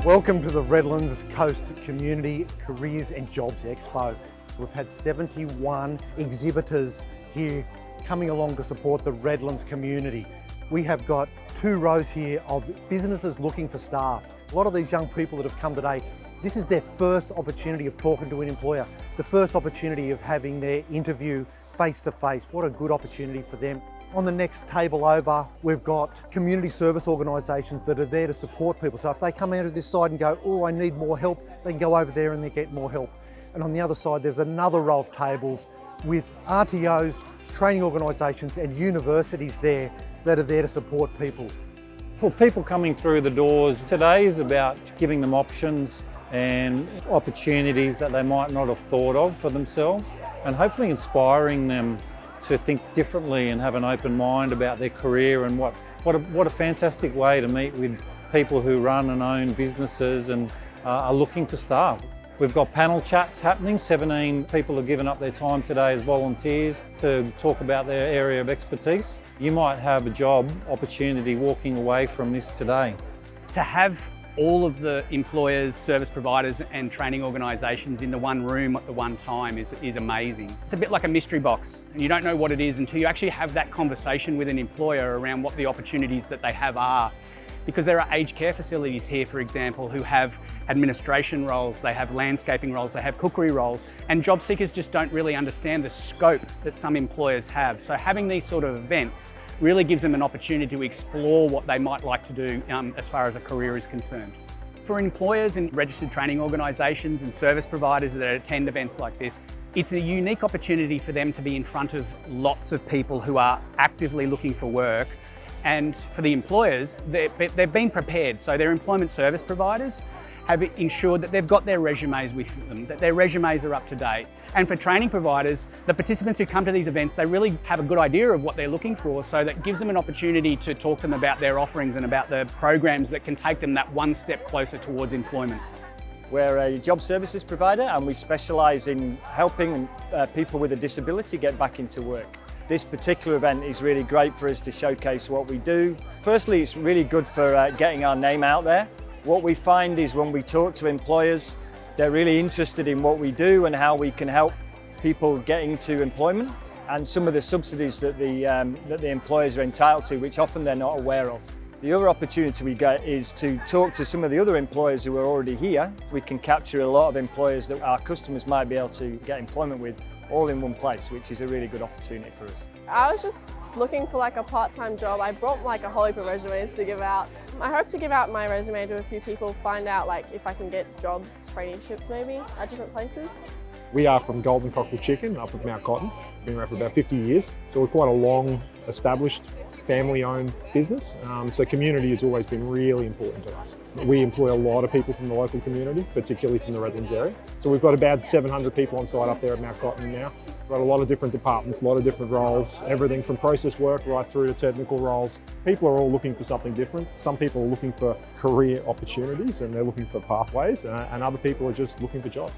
Welcome to the Redlands Coast Community Careers and Jobs Expo. We've had 71 exhibitors here coming along to support the Redlands community. We have got 2 rows here of businesses looking for staff. A lot of these young people that have come today, this is their first opportunity of talking to an employer, the first opportunity of having their interview face to face. What a good opportunity for them. On the next table over, we've got community service organisations that are there to support people. So if they come out of this side and go, oh, I need more help, they can go over there and they get more help. And on the other side, there's another row of tables with RTOs, training organisations and universities there that are there to support people. For people coming through the doors, today is about giving them options and opportunities that they might not have thought of for themselves, and hopefully inspiring them to think differently and have an open mind about their career. And what a fantastic way to meet with people who run and own businesses and are looking for staff. We've got panel chats happening. 17 people have given up their time today as volunteers to talk about their area of expertise. You might have a job opportunity walking away from this today. To have all of the employers, service providers and training organisations in the one room at the one time is amazing. It's a bit like a mystery box, and you don't know what it is until you actually have that conversation with an employer around what the opportunities that they have are. Because there are aged care facilities here, for example, who have administration roles, they have landscaping roles, they have cookery roles, and job seekers just don't really understand the scope that some employers have. So having these sort of events really gives them an opportunity to explore what they might like to do as far as a career is concerned. For employers and registered training organisations and service providers that attend events like this, it's a unique opportunity for them to be in front of lots of people who are actively looking for work. And for the employers, they've been prepared. So their employment service providers have ensured that they've got their resumes with them, that their resumes are up to date. And for training providers, the participants who come to these events, they really have a good idea of what they're looking for, so that gives them an opportunity to talk to them about their offerings and about the programs that can take them that one step closer towards employment. We're a job services provider and we specialise in helping people with a disability get back into work. This particular event is really great for us to showcase what we do. Firstly, it's really good for getting our name out there. What we find is when we talk to employers, they're really interested in what we do and how we can help people get into employment and some of the subsidies that the employers are entitled to, which often they're not aware of. The other opportunity we get is to talk to some of the other employers who are already here. We can capture a lot of employers that our customers might be able to get employment with all in one place, which is a really good opportunity for us. I was just looking for like a part-time job. I brought like a whole heap of resumes to give out. I hope to give out my resume to a few people, find out like if I can get jobs, traineeships maybe at different places. We are from Golden Cockerel Chicken up at Mount Cotton. Been around for about 50 years. So we're quite a long established family-owned business. So community has always been really important to us. We employ a lot of people from the local community, particularly from the Redlands area. So we've got about 700 people on site up there at Mount Cotton now. We've got a lot of different departments, a lot of different roles, everything from process work right through to technical roles. People are all looking for something different. Some people are looking for career opportunities and they're looking for pathways, and other people are just looking for jobs.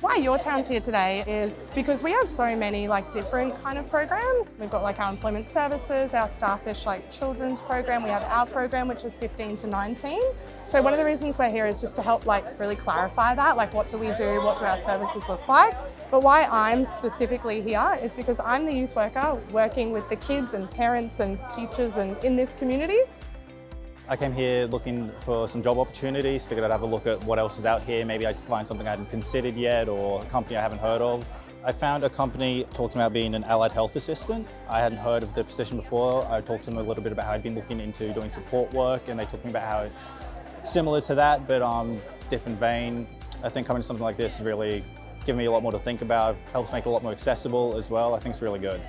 Why your town's here today is because we have so many different kind of programs. We've got our employment services, our Starfish children's program. We have our program, which is 15 to 19. So one of the reasons we're here is just to help really clarify that, what do we do, what do our services look like. But why I'm specifically here is because I'm the youth worker working with the kids and parents and teachers and in this community. I came here looking for some job opportunities, figured I'd have a look at what else is out here. Maybe I'd find something I hadn't considered yet or a company I haven't heard of. I found a company talking about being an allied health assistant. I hadn't heard of the position before. I talked to them a little bit about how I'd been looking into doing support work, and they talked to me about how it's similar to that, but different vein. I think coming to something like this really given me a lot more to think about, helps make it a lot more accessible as well. I think it's really good.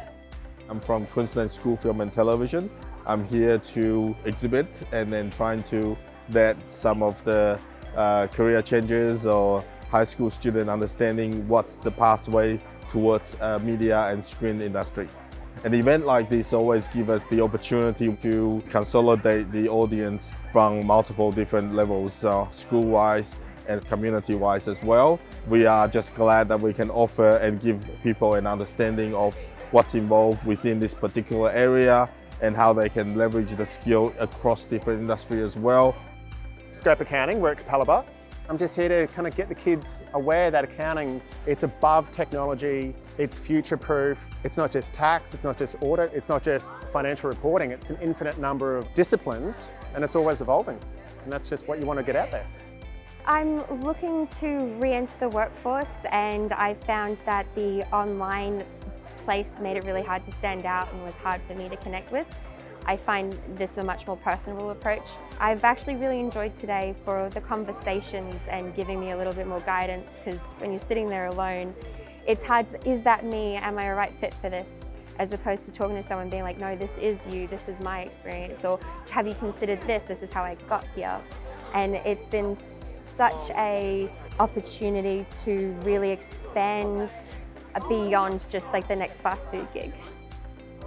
I'm from Queensland School Film and Television. I'm here to exhibit and then trying to let some of the career changes or high school student understanding what's the pathway towards media and screen industry. An event like this always gives us the opportunity to consolidate the audience from multiple different levels, school-wise and community-wise as well. We are just glad that we can offer and give people an understanding of what's involved within this particular area and how they can leverage the skill across different industries as well. Scope Accounting. We're at Capalaba. I'm just here to kind of get the kids aware that accounting, it's above technology, it's future-proof. It's not just tax, it's not just audit, it's not just financial reporting. It's an infinite number of disciplines and it's always evolving. And that's just what you want to get out there. I'm looking to re-enter the workforce, and I found that the online place made it really hard to stand out and was hard for me to connect with. I find this a much more personable approach. I've actually really enjoyed today for the conversations and giving me a little bit more guidance, because when you're sitting there alone, it's hard, is that me? Am I a right fit for this? As opposed to talking to someone being like, no, this is you, this is my experience, or have you considered this is how I got here. And it's been such an opportunity to really expand beyond just like the next fast food gig.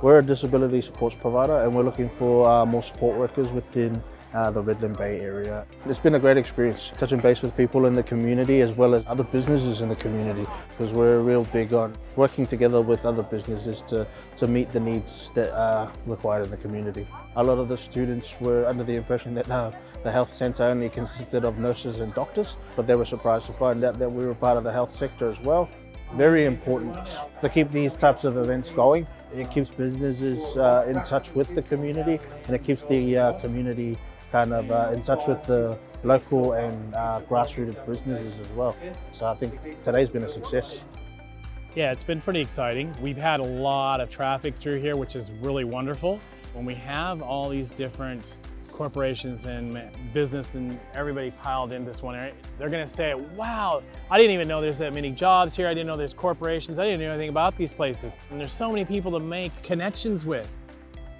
We're a disability supports provider and we're looking for more support workers within the Redland Bay area. It's been a great experience touching base with people in the community as well as other businesses in the community, because we're real big on working together with other businesses to meet the needs that are required in the community. A lot of the students were under the impression that the health centre only consisted of nurses and doctors, but they were surprised to find out that we were part of the health sector as well. Very important to keep these types of events going. It keeps businesses in touch with the community, and it keeps the community kind of in touch with the local and grassroots businesses as well. So I think today's been a success. Yeah, it's been pretty exciting. We've had a lot of traffic through here, which is really wonderful. When we have all these different corporations and business and everybody piled in this one area, they're gonna say, wow, I didn't even know there's that many jobs here. I didn't know there's corporations. I didn't know anything about these places. And there's so many people to make connections with.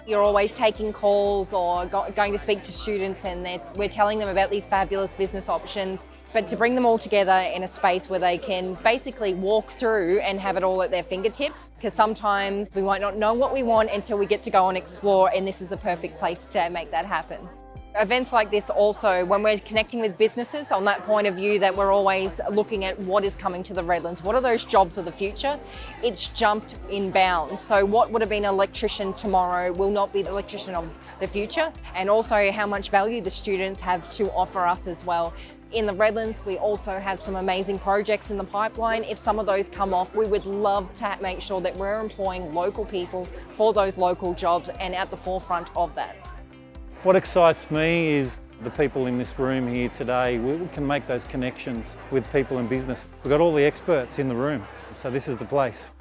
You're always taking calls or going to speak to students, and we're telling them about these fabulous business options, but to bring them all together in a space where they can basically walk through and have it all at their fingertips, because sometimes we might not know what we want until we get to go and explore, and this is a perfect place to make that happen. Events like this also, when we're connecting with businesses on that point of view that we're always looking at what is coming to the Redlands, what are those jobs of the future, it's jumped in bounds. So what would have been an electrician tomorrow will not be the electrician of the future, and also how much value the students have to offer us as well. In the Redlands, we also have some amazing projects in the pipeline. If some of those come off, we would love to make sure that we're employing local people for those local jobs and at the forefront of that. What excites me is the people in this room here today. We can make those connections with people in business. We've got all the experts in the room, so this is the place.